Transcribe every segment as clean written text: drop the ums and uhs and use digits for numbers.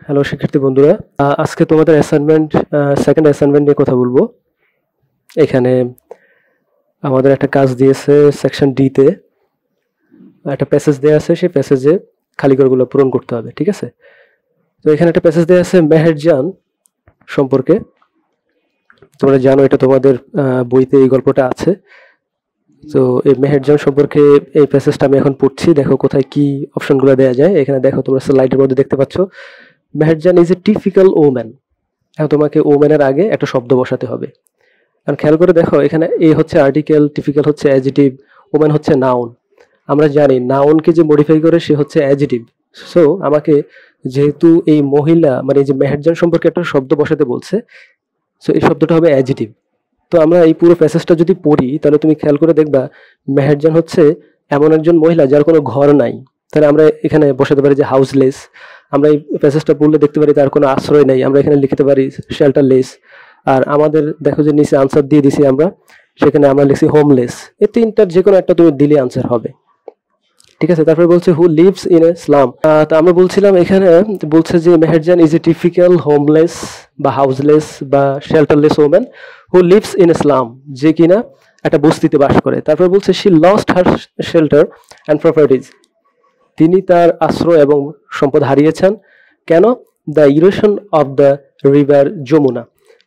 Hello শিক্ষার্থী বন্ধুরা, আজকে তোমাদের অ্যাসাইনমেন্ট সেকেন্ড অ্যাসাইনমেন্ট নিয়ে কথা বলবো। এখানে আমাদের একটা কাজ দিয়েছে সেকশন ডি তে, একটা প্যাসেজ দেওয়া আছে, সেই প্যাসেজে খালি ঘরগুলো পূরণ করতে হবে, ঠিক আছে? তো এখানে একটা প্যাসেজ দেওয়া আছে মেহেরজান সম্পর্কে। তোমরা জানো এটা তোমাদের বইতে এই গল্পটা আছে। তো এই মেহেরজান সম্পর্কে এই প্যাসেজটা আমি এখন পড়ছি। দেখো কোথায় কি অপশনগুলো দেওয়া যায়। এখানে দেখো, তোমরা স্লাইডের মধ্যে দেখতে পাচ্ছ, Meherjaan is a typical woman. এখন তোমাকে ওম্যানের আগে একটা শব্দ বসাতে হবে। কারণ খেয়াল করে দেখো, এখানে এ হচ্ছে আর্টিকেল, টিপিক্যাল হচ্ছে অ্যাডজেটিভ, ওম্যান হচ্ছে নাউন। আমরা জানি নাউনকে যে মডিফাই করে সে হচ্ছে অ্যাডজেটিভ। সো আমাকে যেহেতু এই মহিলা মানে এই যে মেহেরজান সম্পর্কে একটা শব্দ বসাতে বলছে, সো এই শব্দটা হবে অ্যাডজেটিভ। তো আমরা এই পুরো প্যাসেজটা যদি পড়ি, তাহলে তুমি খেয়াল করে দেখবা মেহেরজান হচ্ছে এমন একজন মহিলা যার কোনো ঘর নাই। তাহলে আমরা এখানে বসাতে পারি যে হাউসলেস। আমরা এই প্যাসেজটা পড়লে দেখতে পারি তার কোনো আশ্রয় নেই, আমরা এখানে লিখতে পারি শেল্টারলেস। আর আমাদের দেখো যে নিচে আনসার দিয়ে দিছি আমরা, সেখানে আমরা লিখছি হোমলেস। এই তিনটার যে কোনো একটা তুমি দিলে আনসার হবে, ঠিক আছে? তারপরে বলছে who lives in a slum. তো আমরা বলছিলাম এখানে বলছে যে Meherjan is a typical homeless বা হাউসলেস বা shelterless woman who lives in a slum, যে কিনা একটা বস্তিতে বাস করে। তারপরে বলছে she lost her shelter and properties, তিনি তার আশ্রয় এবং সম্পদ হারিয়েছেন। কেন? The erosion of the river Jamuna,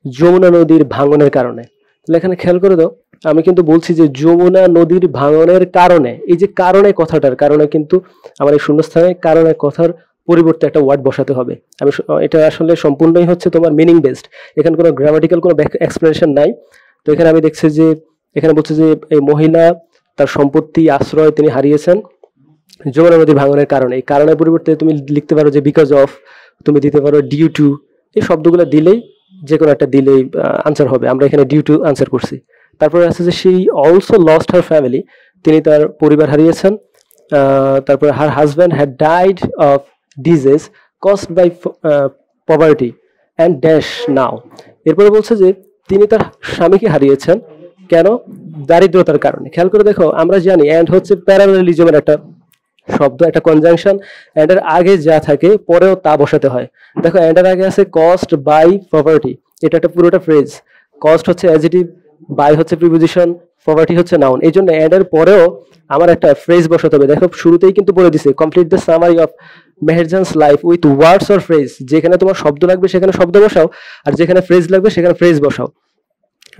Jamuna নদীর ভাঙনের কারণে। তাহলে এখানে খেয়াল করে দাও, আমি কিন্তু বলছি যে যমুনা নদীর ভাঙনের কারণে। এই যে কারণে কথাটার কারণে কিন্তু আমার এই শূন্যস্থানে কারণে কথার পরিবর্তে একটা ওয়ার্ড বসাতে হবে। আমি এটা আসলে সম্পূর্ণই হচ্ছে তোমার মিনিং বেসড, এখানে কোনো গ্রামাটিক্যাল কোনো এক্সপ্লেনেশন নাই। তো এখানে আমি দেখছি যে এখানে বলছে যে এই মহিলা তার সম্পত্তি আশ্রয় তিনি হারিয়েছেন যমুনা নদীর ভাঙনের কারণে। এই কারণের পরিবর্তে তুমি লিখতে পারো যে বিকজ অফ, তুমি দিতে পারো ডিউ টু। এই শব্দগুলো দিলেই, যে কোনো একটা দিলেই আনসার হবে। আমরা এখানে ডিউ টু আনসার করছি। তারপরে আছে যে she also lost her family, তিনি তার পরিবার হারিয়েছেন। তারপরে her husband had died of disease caused by poverty and dash now. এরপরে বলছে যে তিনি তার স্বামীকে হারিয়েছেন। কেন? দারিদ্রতার কারণে। খেয়াল করে দেখো, আমরা জানি অ্যান্ড হচ্ছে প্যারালেলিজমের একটা শব্দ, একটা কনজাংশন। অ্যান্ড এর আগে যা থাকে পরেও তা বসাতে হয়। দেখো অ্যান্ড এর আগে আছে কস্ট বাই পভার্টি, এটা একটা পুরোটা ফ্রেজ। কস্ট হচ্ছে অ্যাডজেটিভ, বাই হচ্ছে প্রিপোজিশন, পভার্টি হচ্ছে নাউন। এই জন্য অ্যান্ড এর পরেও আমার একটা ফ্রেজ বসাতে হবে। দেখো শুরুতেই কিন্তু বলে দিছে complete the summary of Meherjan's life with words or phrase. যেখানে তোমার শব্দ লাগবে সেখানে শব্দ বসাও, আর যেখানে ফ্রেজ লাগবে সেখানে ফ্রেজ বসাও।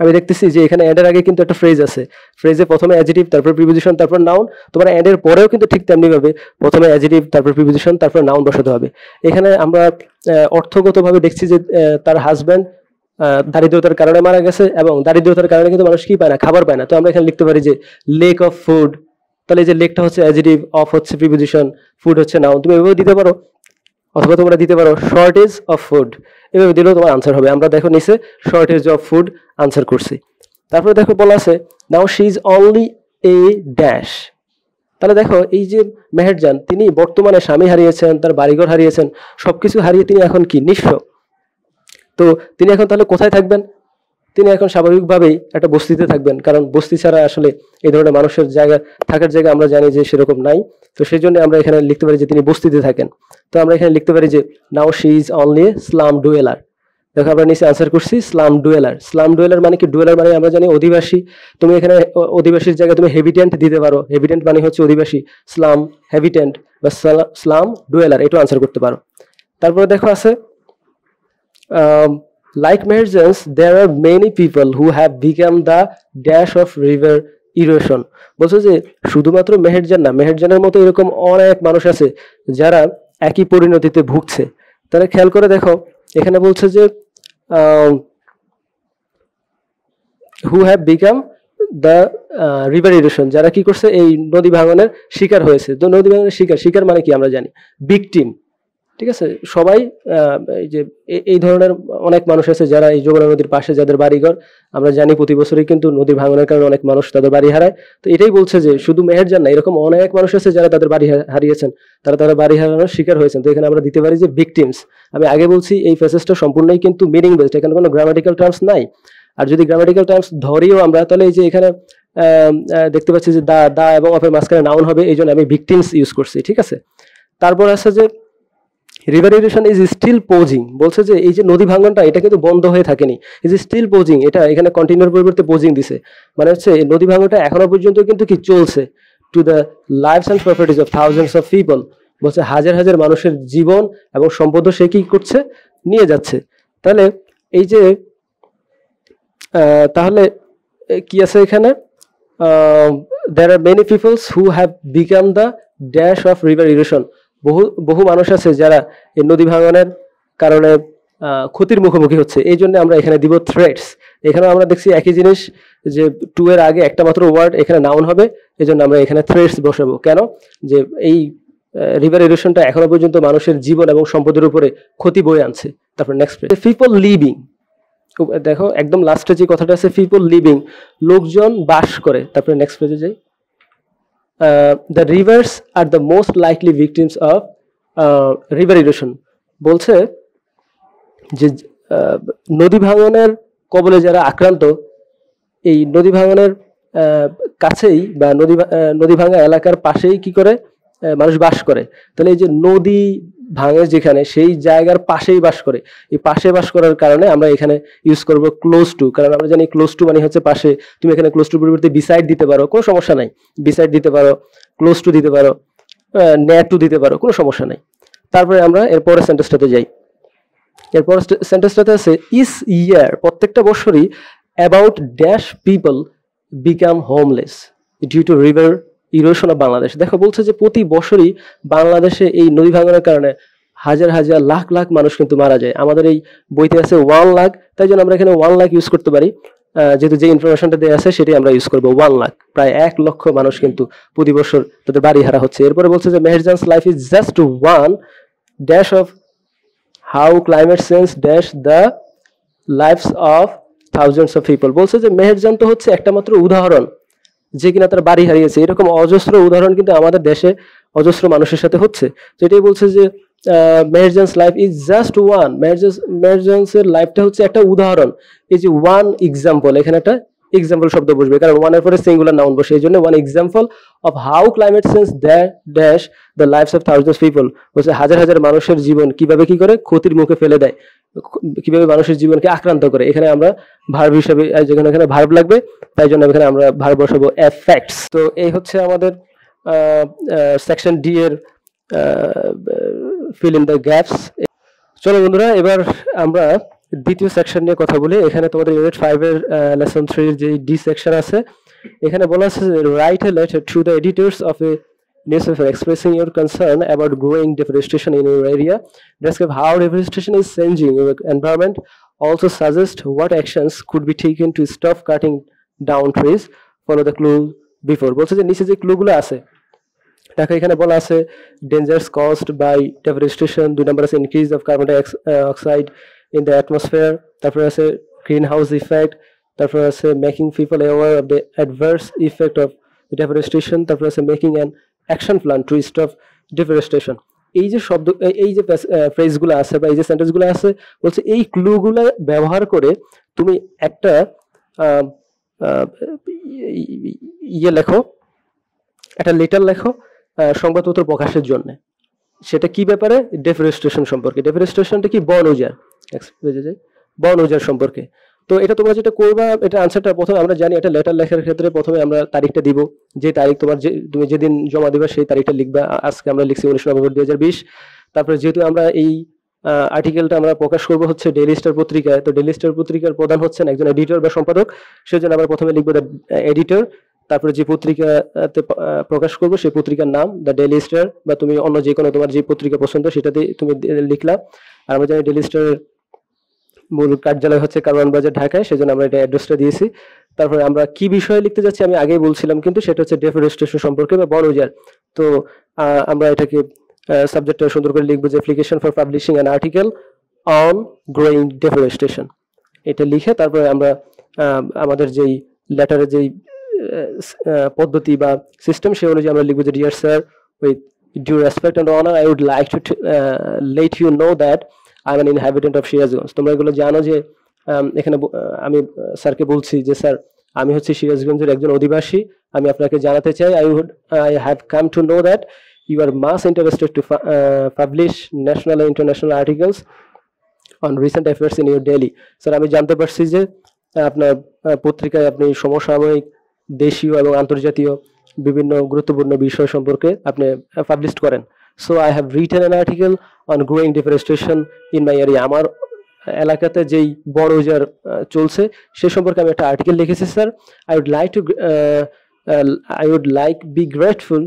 আমি দেখতেছি যে এখানে অ্যান্ড এর আগে কিন্তু একটা ফ্রেজ আছে। ফ্রেজে প্রথমে অ্যাডজেটিভ, তারপর প্রিপোজিশন, তারপর নাউন। তোমার অ্যান্ড এর পরেও কিন্তু ঠিক তেমনি ভাবে প্রথমে অ্যাডজেটিভ, তারপর প্রিপোজিশন, তারপর নাউন বসাতে হবে। এখানে আমরা অর্থগতভাবে দেখছি যে তার হাজব্যান্ড দারিদ্রতার কারণে মারা গেছে, এবং দারিদ্রতার কারণে কিন্তু মানুষ কি পায় না, খাবার পায় না। তো আমরা এখানে লিখতে পারি যে লেক অফ ফুড। তাহলে এই যে লেকটা হচ্ছে অ্যাডজেটিভ, অফ হচ্ছে প্রিপোজিশন, ফুড হচ্ছে নাউন। তুমি এভাবে দিতে পারো, অথবা তোমরা দিতে পারো শর্টেজ অফ ফুড। এভাবে দিলেও তোমার আনসার হবে। আমরা দেখো নিচে শর্টেজ অফ ফুড আনসার করছি। তারপরে দেখো বলা আছে নাও she is only a dash. তাহলে দেখো এই যে মেহেরজান, তিনি বর্তমানে স্বামী হারিয়েছেন, তার বাড়িঘর হারিয়েছেন, সবকিছু হারিয়ে তিনি এখন কি নিঃস্ব। তো তিনি এখন তাহলে কোথায় থাকবেন? তিনি এখন স্বাভাবিকভাবেই একটা বস্তিতে থাকবেন, কারণ বস্তি ছাড়া আসলে এই ধরনের মানুষের জায়গা, থাকার জায়গা আমরা জানি যে সেরকম নাই। তো সেই জন্য আমরা এখানে লিখতে পারি যে তিনি বস্তিতে থাকেন। তো আমরা এখানে লিখতে পারি যে now she is only slum dweller. দেখো আমরা নিচে আনসার করছি স্লাম ডুয়েলার। স্লাম ডুয়েলার মানে কি? ডুয়েলার মানে আমরা জানি অধিবাসী। তুমি এখানে অধিবাসীর জায়গায় তুমি হেবিটেন্ট দিতে পারো। হেবিটেন্ট মানে হচ্ছে অধিবাসী। স্লাম হেবিটেন্ট বা স্লাম ডুয়েলার, এটাও আনসার করতে পারো। তারপরে দেখো আছে like Meherjans, there are many people who have become the dash of river erosion. বলছো যে শুধুমাত্র মেহেরজান না, মেহেরজানের মতো এরকম অনেক মানুষ আছে যারা একই পরিণতিতে ভুগছে। তাহলে খেয়াল করে দেখো, এখানে বলছে যে who have become the river erosion, যারা কি করছে, এই নদী ভাঙনের শিকার হয়েছে। তো নদী ভাঙনের শিকার, শিকার মানে কি আমরা জানি ভিকটিম, ঠিক আছে? সবাই এই যে এই ধরনের অনেক মানুষ আছে যারা এই যমুনা নদীর পাশে, যাদের বাড়িঘর, আমরা জানি প্রতি বছরই কিন্তু নদীর ভাঙনের কারণে অনেক মানুষ তাদের বাড়ি হারায়। তো এটাই বলছে যে শুধু মেহেরজান না, এরকম অনেক মানুষ আছে যারা তাদের বাড়ি হারিয়েছেন, তারা তাদের বাড়ি হারানোর শিকার হয়েছেন। তো এখানে আমরা দিতে পারি যে ভিকটিমস। আমি আগে বলছি এই প্যাসেজটা সম্পূর্ণই কিন্তু মিনিং বেসড, এখানে কোনো গ্রামাটিক্যাল টার্মস নাই। আর যদি গ্রামাটিক্যাল টার্মস ধরিও আমরা, তাহলে এই যে এখানে দেখতে পাচ্ছি যে দা এবং অফের মাঝখানে নাউন হবে, এই জন্য আমি ভিকটিমস ইউজ করছি, ঠিক আছে? তারপর আছে যে river erosion is still posing, বলছে যে এই যে নদী ভাঙনটা এটা কিন্তু বন্ধ হয়ে থাকেনি, ইজ স্টিল পোজিং, এটা এখানে কন্টিনিউর পরিবর্তে পোজিং দিছে, মানে হচ্ছে এই নদী ভাঙনটা এখনো পর্যন্ত কিন্তু কি চলছে, to the lives and properties of thousands of people, বলছে হাজার হাজার মানুষের জীবন এবং সম্পদ সে কি করছে, নিয়ে যাচ্ছে। তাহলে এই যে তাহলে কি আছে এখানে, there are many peoples who have become the dash of river erosion, বহু বহু মানুষ আছে যারা এই নদী ভাঙনের কারণে ক্ষতির মুখোমুখি হচ্ছে, এই জন্য আমরা এখানে দিব থ্রেটস। এখানে আমরা দেখছি একই জিনিস যে টু এর আগে একটা মাত্র ওয়ার্ড এখানে নাউন হবে, এই জন্য আমরা এখানে থ্রেটস বসাবো। কেন, যে এই রিভার ইরোশনটা এখনো পর্যন্ত মানুষের জীবন এবং সম্পদের উপরে ক্ষতি বয়ে আনছে। তারপর নেক্সট পেজ, পিপল লিভিং, দেখো একদম লাস্টে যে কথাটা আছে পিপল লিভিং, লোকজন বাস করে। তারপরে নেক্সট পেজে যাই, the rivers are the most likely victims of river erosion, বলছে যে নদী ভাঙনের কবলে যারা আক্রান্ত, এই নদী ভাঙনের কাছেই বা নদী ভাঙা এলাকার পাশেই কি করে মানুষ বাস করে। তাহলে এই যে নদী ভাঙে যেখানে, সেই জায়গার পাশেই বাস করে, এই পাশে বাস করার কারণে আমরা এখানে ইউজ করব ক্লোজ টু, কারণ আমরা জানি ক্লোজ টু মানে হচ্ছে পাশে। তুমি এখানে ক্লোজ টু পরিবর্তে বিসাইড দিতে পারো, কোনো সমস্যা নাই, বিসাইড দিতে পারো, ক্লোজ টু দিতে পারো, নেয়ার টু দিতে পারো, কোনো সমস্যা নাই। তারপরে আমরা এরপরের সেন্টেন্সটাতে যাই, এরপর সেন্টেন্সটাতে আছে ইস ইয়ার, প্রত্যেকটা বছরই about dash people become homeless due to river erosion of Bangladesh. দেখো বলছে যে প্রতি বছরই বাংলাদেশে এই নদী ভাঙনের কারণে হাজার হাজার লাখ লাখ মানুষ কিন্তু মারা যায়। আমাদের এই বইতে আছে 1 লাখ, তাই জন্য আমরা এখানে 1 লাখ ইউজ করতে পারি, যেহেতু যে ইনফরমেশনটা দেওয়া আছে সেটাই আমরা ইউজ করবো। 1 লাখ, প্রায় 1 লক্ষ মানুষ কিন্তু প্রতি বছর তাদের বাড়ি হারা হচ্ছে। এরপরে বলছে যে Meherjan's life is just one dash of how climate change dash the lives of thousands of people, বলছে যে মেহেরজান তো হচ্ছে একটা মাত্র উদাহরণ যে কিনা তার বাড়ি হারিয়েছে। এরকম অজস্র উদাহরণ কিন্তু আমাদের দেশে অজস্র মানুষের সাথে হচ্ছে। তো এটাই বলছে যে Meherjan's life is just one, মেহেরজানসের লাইফটা হচ্ছে একটা উদাহরণ। এই যে ওয়ান এক্সাম্পল, এখানে একটা এক্সাম্পল শব্দ বসবে, কারণ ওয়ানের পরে সিঙ্গুলার নাউন বসে, এই জন্য one example of how climate change dash the lives of thousands people, বলছে হাজার হাজার মানুষের জীবন কিভাবে কি করে ক্ষতির মুখে ফেলে দেয়, কিভাবে মানুষের জীবনকে আক্রান্ত করে। এখানে আমরা ভার্ব হিসেবে, যেখানে এখানে ভার্ব লাগবে তাই জন্য এখানে আমরা ভার্ব বসাবো এফেক্টস। তো এই হচ্ছে আমাদের সেকশন ডি এর ফিল ইন দ্য গ্যাপস। চলো বন্ধুরা, এবার আমরা দ্বিতীয় সেকশন নিয়ে কথা বলি। এখানে তোমাদের ইউনিট 5 এর লেসন 3 এর যে ডি সেকশন আছে, এখানে বলা আছে write a letter to the editors of A newspaper expressing your concern about growing deforestation in your area. Describe how deforestation is changing your environment. Also suggest what actions could be taken to stop cutting down trees. Follow the clue before. বলছে যে নিচে যে ক্লুগুলো আছে দেখো, এখানে বলা আছে dangers caused by deforestation, 2 number আছে increase of carbon dioxide in the atmosphere, তারপরে আছে greenhouse effect, তারপরে আছে making people aware of the adverse effect of deforestation, তারপরে আছে making an action plan to stop deforestation. এই যে শব্দ, এই যে ফ্রেজগুলো আছে বা এই যে সেন্টেন্সগুলো আছে, বলছে এই ক্লুগুলো ব্যবহার করে তুমি একটা ইয়ে লেখো, একটা লেটার লেখো সংবাদপত্র প্রকাশের জন্য। সেটা কি ব্যাপারে, ডেফরেস্টেশন সম্পর্কে। ডেফরেস্টেশনটা কি, বন উজাড়, বন উজাড় সম্পর্কে। তো এটা তোমরা যেটা করবা, এটা আনসারটা প্রথমে আমরা জানি, এটা লেটার লেখার ক্ষেত্রে প্রথমে আমরা তারিখটা দিব, যে তারিখ তোমার তুমি যেদিন জমা দিবা সেই তারিখটা লিখবা। আজকে আমরা লিখছি 19 নভেম্বর 2020। তারপরে যেহেতু আমরা এই আর্টিকেলটা আমরা প্রকাশ করব হচ্ছে ডেইলি স্টার পত্রিকায়, তো ডেইলি স্টার পত্রিকার প্রধান হচ্ছেন একজন এডিটর বা সম্পাদক, সেজন্য আমরা প্রথমে লিখবো দ্য এডিটর। তারপরে যে পত্রিকাতে প্রকাশ করবো সেই পত্রিকার নাম দ্য ডেইলি স্টার, বা তুমি অন্য যে কোনো তোমার যে পত্রিকা পছন্দ সেটাতে তুমি লিখলা। আর আমরা জানি ডেইলি স্টারের মূল কার্যালয় হচ্ছে কারওয়ান বাজার, ঢাকায়, সেজন্য আমরা এটা অ্যাড্রেসটা দিয়েছি। তারপরে আমরা কি বিষয়ে লিখতে যাচ্ছি আমি আগেই বলছিলাম, কিন্তু সেটা হচ্ছে ডেফরেস্টেশন সম্পর্কে বা বন উজাড়। তো আমরা এটাকে সাবজেক্টটা সুন্দর করে লিখবো যে application for publishing an article on growing deforestation, এটা লিখে তারপরে আমরা আমাদের যেই লেটারের যেই পদ্ধতি বা সিস্টেম সেই অনুযায়ী আমরা লিখবো যে dear sir, with due respect and honour I would like to let you know that I am an inhabitant of Sirajganj. তোমরা এগুলো জানো যে এখানে আমি স্যারকে বলছি যে স্যার আমি হচ্ছে সিরাজগঞ্জের একজন অধিবাসী, আমি আপনাকে জানাতে চাই I have come to know that you are much interested to publish national and international articles on recent affairs in your daily. Sir আমি জানতে পারছি যে আপনার পত্রিকায় আপনি সমসাময়িক দেশীয় এবং আন্তর্জাতীয় বিভিন্ন গুরুত্বপূর্ণ বিষয় সম্পর্কে আপনি পাবলিশ করেন। So I have written an article on growing deforestation in my area. আমার এলাকাতে যেই বন উজাড় চলছে সে সম্পর্কে আমি একটা আর্টিকেল লিখেছি sir. I would like be grateful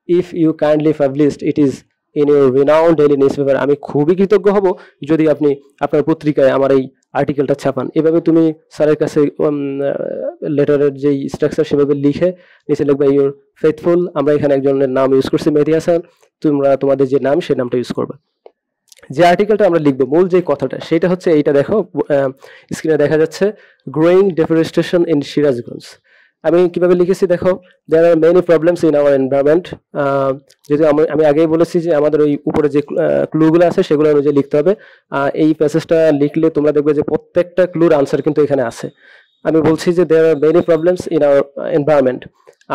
if you kindly published it is in your renowned daily newspaper. আমি খুবই কৃতজ্ঞ হব যদি আপনি আপনার পত্রিকায় আমার এই আর্টিকেলটা ছাপান। এভাবে তুমি স্যারের কাছে লেটারের যেই স্ট্রাকচার সেভাবে লিখে নিচে লিখবে ইউর ফেথফুল। আমরা এখানে একজনের নাম ইউজ করছি মেহেদী হাসান, তোমরা তোমাদের যে নাম সেই নামটা ইউজ করবে। যে আর্টিকেলটা আমরা লিখবো মূল যে কথাটা সেটা হচ্ছে এইটা, দেখো স্ক্রিনে দেখা যাচ্ছে গ্রোয়িং ডিফরেস্টেশন ইন সিরাজগঞ্জ। আমি কিভাবে লিখেছি দেখো, there are many problems in our environment. যেহেতু আমি আগেই বলেছি যে আমাদের ওই উপরে যে ক্লুগুলো আছে সেগুলো অনুযায়ী লিখতে হবে। এই প্যাসেজটা লিখলে তোমরা দেখবে যে প্রত্যেকটা ক্লুর আনসার কিন্তু এখানে আছে। আমি বলছি যে there are many problems in our environment,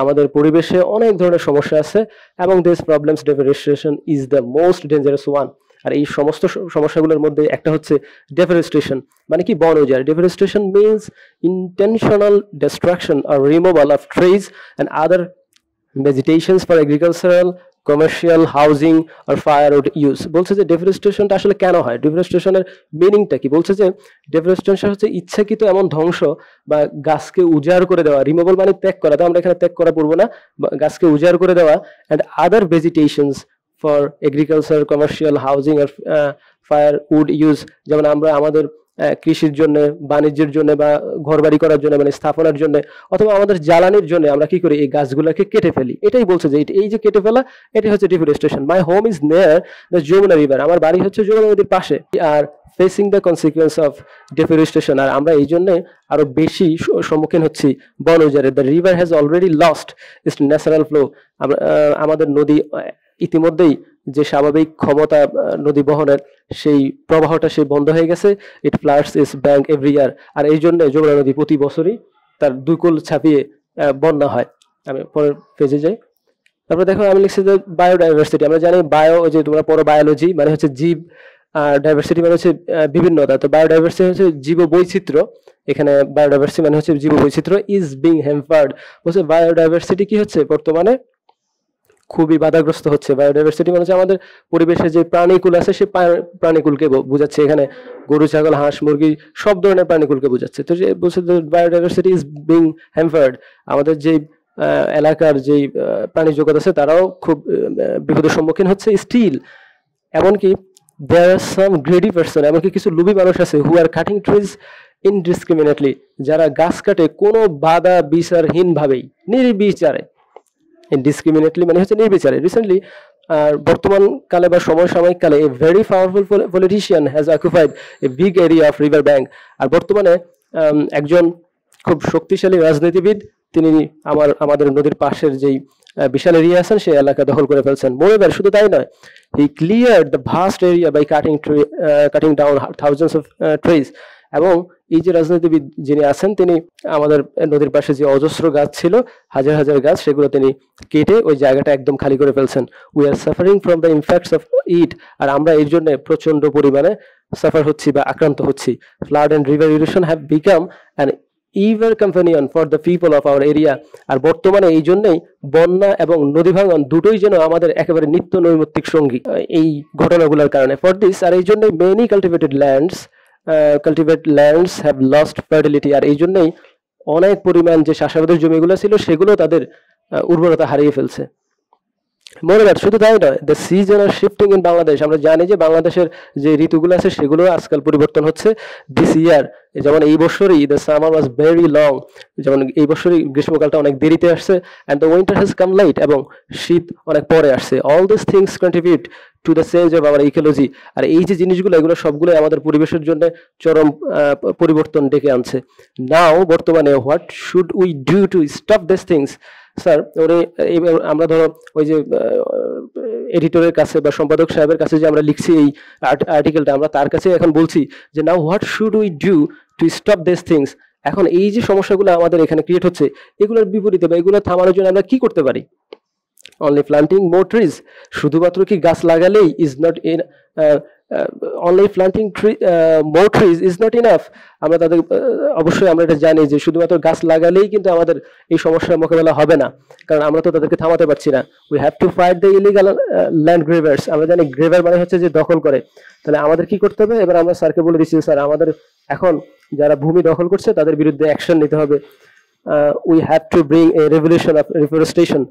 আমাদের পরিবেশে অনেক ধরনের সমস্যা আছে এবং this problems deforestation is the most dangerous one. আর এই সমস্ত সমস্যাগুলোর মধ্যে একটা হচ্ছে ডেফরেস্টেশন, মানে কি বন উজাড়। Deforestation means intentional destruction or removal of trees and other vegetations for agricultural, commercial, housing or firewood use. বলছে যে ডেফরেস্টেশনটা আসলে কেন হয়, ডেফরেস্টেশনের মিনিংটা কি। বলছে যে ডেফরেস্টেশন হচ্ছে ইচ্ছাকৃত এমন ধ্বংস বা গাছকে উজাড় করে দেওয়া। রিমুভাল মানে ত্যাগ করা, তো আমরা এখানে ত্যাগ করা পড়বো না, গাছকে উজাড় করে দেওয়া। And other vegetations for agriculture, commercial, housing or firewood use. যেমন আমরা আমাদের কৃষির জন্য, বাণিজ্যের জন্য বা ঘর বাড়ি করার জন্য মানে স্থাপনার জন্য অথবা আমাদের জ্বালানির জন্য আমরা কি করি, এই গাছগুলোকে কেটে ফেলি। এটাই বলছে যে এই যে কেটে ফেলা, এটাই হচ্ছে deforestation. My home is near the Jamuna river, আমার বাড়ি হচ্ছে যমুনা নদীর পাশে। Are facing the consequence of deforestation, আর আমরা এই জন্য আরো বেশি সম্মুখীন হচ্ছি বন উজাড়ের। The river has already lost its natural flow, আমাদের নদী ইতিমধ্যেই যে স্বাভাবিক ক্ষমতা নদী বহনের সেই প্রবাহটা সেই বন্ধ হয়ে গেছে। ইট floods it's bank every year, আর এই জন্য যমুনা নদী প্রতি বছরই তার দুই কুল ছাপিয়ে বন্যা হয়। আমি পরের পেজে যাই। তারপরে দেখো আমি লিখছি যে বায়োডাইভার্সিটি। আমরা জানি বায়ো, যে তোমরা পড়ো বায়োলজি, মানে হচ্ছে জীব, আর ডাইভার্সিটি মানে হচ্ছে বিভিন্নতা। তো বায়োডাইভার্সিটি হচ্ছে জীব বৈচিত্র্য। এখানে বায়োডাইভার্সিটি মানে হচ্ছে জীব বৈচিত্র্য ইজ বিং হ্যাম্পার্ড। বলছে বায়োডাইভার্সিটি কি হচ্ছে, বর্তমানে খুবই বাধাগ্রস্ত হচ্ছে। বায়োডাইভার্সিটি মানে হচ্ছে আমাদের পরিবেশে যে প্রাণীকুল আছে সেই প্রাণীকুলকে বোঝাচ্ছে। এখানে গরু, ছাগল, হাঁস, মুরগি সব ধরনের প্রাণীকুলকে বোঝাচ্ছে। তো যে বলছে বায়োডাইভার্সিটি ইজ বিং হ্যাম্পার্ড, আমাদের যে এলাকার যে প্রাণী জগৎ আছে তারাও খুব বিপদের সম্মুখীন হচ্ছে। স্টিল এমনকি দেয়ার আর সাম গ্রেডি পার্সন, এমনকি কিছু লোভী মানুষ আছে হু আর কাটিং ট্রিজ ইনডিসক্রিমিনেটলি, যারা গাছ কাটে কোনো বাধা বিচারহীন ভাবেই, নির্বিচারে। ইনডিসক্রিমিনেটলি মানে হচ্ছে নির্বিচারে। রিসেন্টলি বর্তমান কালে বা সমসাময়িক কালে a very powerful politician has occupied a big area of river bank. আর বর্তমানে একজন খুব শক্তিশালী রাজনীতিবিদ তিনি আমাদের নদীর পাশের যেই বিশাল এরিয়া আছেন সেই এলাকা দখল করে ফেলছেন। মোরেওভার শুধু তাই নয়, he cleared the vast area by cutting down thousands of trees. এবং এই যে রাজনীতিবিদ যিনি আছেন তিনি আমাদের নদীর পাশে যে অজস্র গাছ ছিল, হাজার হাজার গাছ, সেগুলো তিনি কেটে ওই জায়গাটা একদম খালি করে ফেলছেন। We are suffering from the effects of it, আর আমরা এর জন্য প্রচন্ড পরিমাণে সাফার হচ্ছি বা আক্রান্ত হচ্ছি। Flood and river erosion have become an ever companion for the people of our area. আর বর্তমানে এই জন্যই বন্যা এবং নদী ভাঙন দুটোই যেন আমাদের একেবারে নিত্য নৈমিত্তিক সঙ্গী এই ঘটনাগুলোর কারণে। ফর দিস, আর এই জন্যই many cultivated lands have lost fertility, আর এই জন্যই অনেক পরিমাণ যে চাষাবাদের জমিগুলো ছিল সেগুলো তাদের উর্বরতা হারিয়ে ফেলছে। মোরেওভার শুধু তাই নয়, the season are shifting in Bangladesh. আমরা জানি যে বাংলাদেশের যে ঋতুগুলো আছে সেগুলো আজকাল পরিবর্তন হচ্ছে। দিস ইয়ার, যেমন এই বছরই the summer was very long, যেমন এই বছরই গ্রীষ্মকালটা অনেক দেরিতে আসছে। And the winter has come late, এবং শীত অনেক পরে আসছে। All this things contribute to the change of our ecology. আর এই যে জিনিসগুলো এগুলো সবগুলোই আমাদের পরিবেশের জন্য চরম পরিবর্তন ডেকে আনছে। নাও বর্তমানে what should we do to stop this things. Sir আমরা ধরো ওই যে এডিটরের কাছে বা সম্পাদক সাহেবের কাছে যে আমরা লিখছি এই আর্টিকেলটা, আমরা তার কাছে এখন বলছি যে now what should we do to stop this things. এখন এই যে সমস্যাগুলো আমাদের এখানে ক্রিয়েট হচ্ছে এগুলোর বিপরীতে বা এগুলো থামানোর জন্য আমরা কি করতে পারি। অনলি প্লান্টিং মোর ট্রিজ, শুধুমাত্র কি গাছ লাগালেই is not in, only planting more trees is not enough. আমরা তাদের অবশ্যই আমরা এটা জানি যে শুধুমাত্র গাছ লাগালেই কিন্তু আমাদের এই সমস্যার মোকাবেলা হবে না, কারণ আমরা তো তাদেরকে থামাতে পারছি না। We have to fight the illegal land grabbers. আমরা জানি গ্রেভার মানে হচ্ছে যে দখল করে। তাহলে আমাদের কি করতে হবে? এবার আমরা স্যারকে বলে দিচ্ছি, স্যার আমাদের এখন যারা ভূমি দখল করছে তাদের বিরুদ্ধে অ্যাকশন নিতে হবে। We have to bring a revolution of reforestation.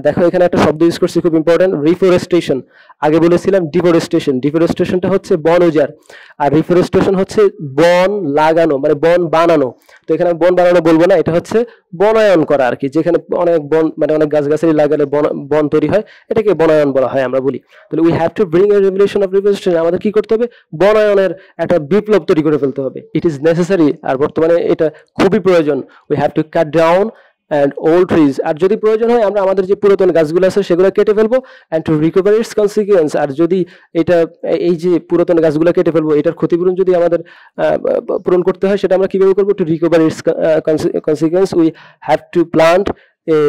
দেখো এখানে একটা শব্দ ইউজ করছি খুব ইম্পর্টেন্ট, রিফরেস্টেশন। আগে বলেছিলাম ডিফরেস্টেশন। ডিফরেস্টেশনটা হচ্ছে বন উজাড়, আর রিফরেস্টেশন হচ্ছে বন লাগানো, মানে বন বানানো। তো এখানে বন বানানো বলবো না, এটা হচ্ছে বনায়ন করা আর কি। যেখানে অনেক বন মানে অনেক গাছগাছালি লাগালে বন তৈরি হয়, এটাকে বনায়ন বলা হয় আমরা বলি। তাহলে we have to bring a revolution of reforestation. আমাদের কি করতে হবে? বনায়নের একটা বিপ্লব তৈরি করে ফেলতে হবে। ইট ইজ নেসেসারি, আর বর্তমানে এটা খুবই প্রয়োজন। We have two cut down and old trees, আর যদি প্রয়োজন হয় আমরা আমাদের যে পুরাতন গাছগুলো আছে সেগুলো কেটে ফেলবো and to recover its consequence। আর যদি এটা এই যে পুরাতন গাছগুলো কেটে ফেলবো, এটার ক্ষতিপূরণ যদি আমাদের পূরণ করতে হয়, সেটা আমরা কিভাবে করবো? to recover its consequence we have to plant a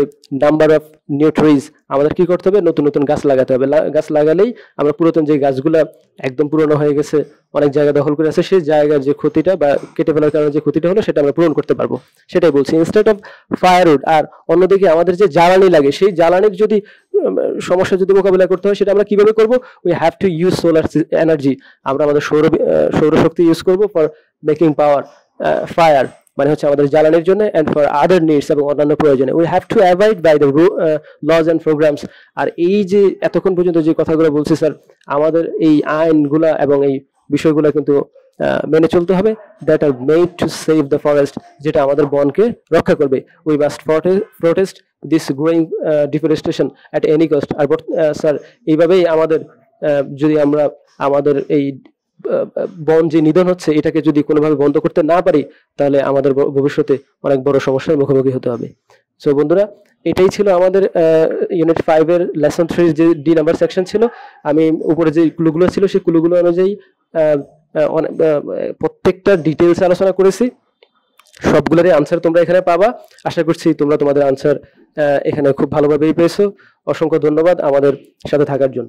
number of new trees। আমাদের কি করতে হবে? নতুন নতুন গাছ লাগাতে হবে। গাছ লাগালেই আমরা পুরাতন যে গাছগুলো একদম পুরনো হয়ে গেছে, অনেক জায়গা দখল করে আছে, সেই জায়গার যে ক্ষতিটা বা কেটে ফেলার কারণে যে ক্ষতিটা হলো সেটা আমরা পূরণ করতে পারবো, সেটাই বলছি। Instead of firewood. আর অন্যদিকে আমাদের যে জ্বালানি লাগে, সেই জ্বালানির যদি সমস্যা যদি মোকাবিলা করতে হয়, সেটা আমরা কিভাবে করব? We have to use solar energy. আমরা আমাদের সৌরশক্তি ইউজ করব ফর মেকিং পাওয়ার ফায়ার, মানে হচ্ছে আমাদের জ্বালানির জন্য, এন্ড ফর আদার নিডস, এবং অন্যান্য প্রয়োজনে। We have to avoid by the laws and programmes. আর এই যে এতক্ষণ পর্যন্ত যে কথাগুলো বলছি স্যার, আমাদের এই আইনগুলা এবং এই বিষয়গুলো কিন্তু মেনে চলতে হবে। That are made to save the forest, যেটা আমাদের বনকে রক্ষা করবে। We must protest this growing deforestation at any cost. আর স্যার এইভাবেই আমাদের যদি আমরা আমাদের এই বন যে নিধন হচ্ছে, এটাকে যদি কোনোভাবে বন্ধ করতে না পারি, তাহলে আমাদের ভবিষ্যতে অনেক বড় সমস্যার মুখোমুখি হতে হবে। সো বন্ধুরা, এটাই ছিল আমাদের ইউনিট 5 এর লেসন 3 যে ডি নাম্বার সেকশন ছিল। আমি উপরে যে ক্লুগুলো ছিল সেই ক্লুগুলো অনুযায়ী প্রত্যেকটা ডিটেলস আলোচনা করেছি। সবগুলোরই আনসার তোমরা এখানে পাবা। আশা করছি তোমরা তোমাদের আনসার এখানে খুব ভালোভাবেই পেয়েছো। অসংখ্য ধন্যবাদ আমাদের সাথে থাকার জন্য।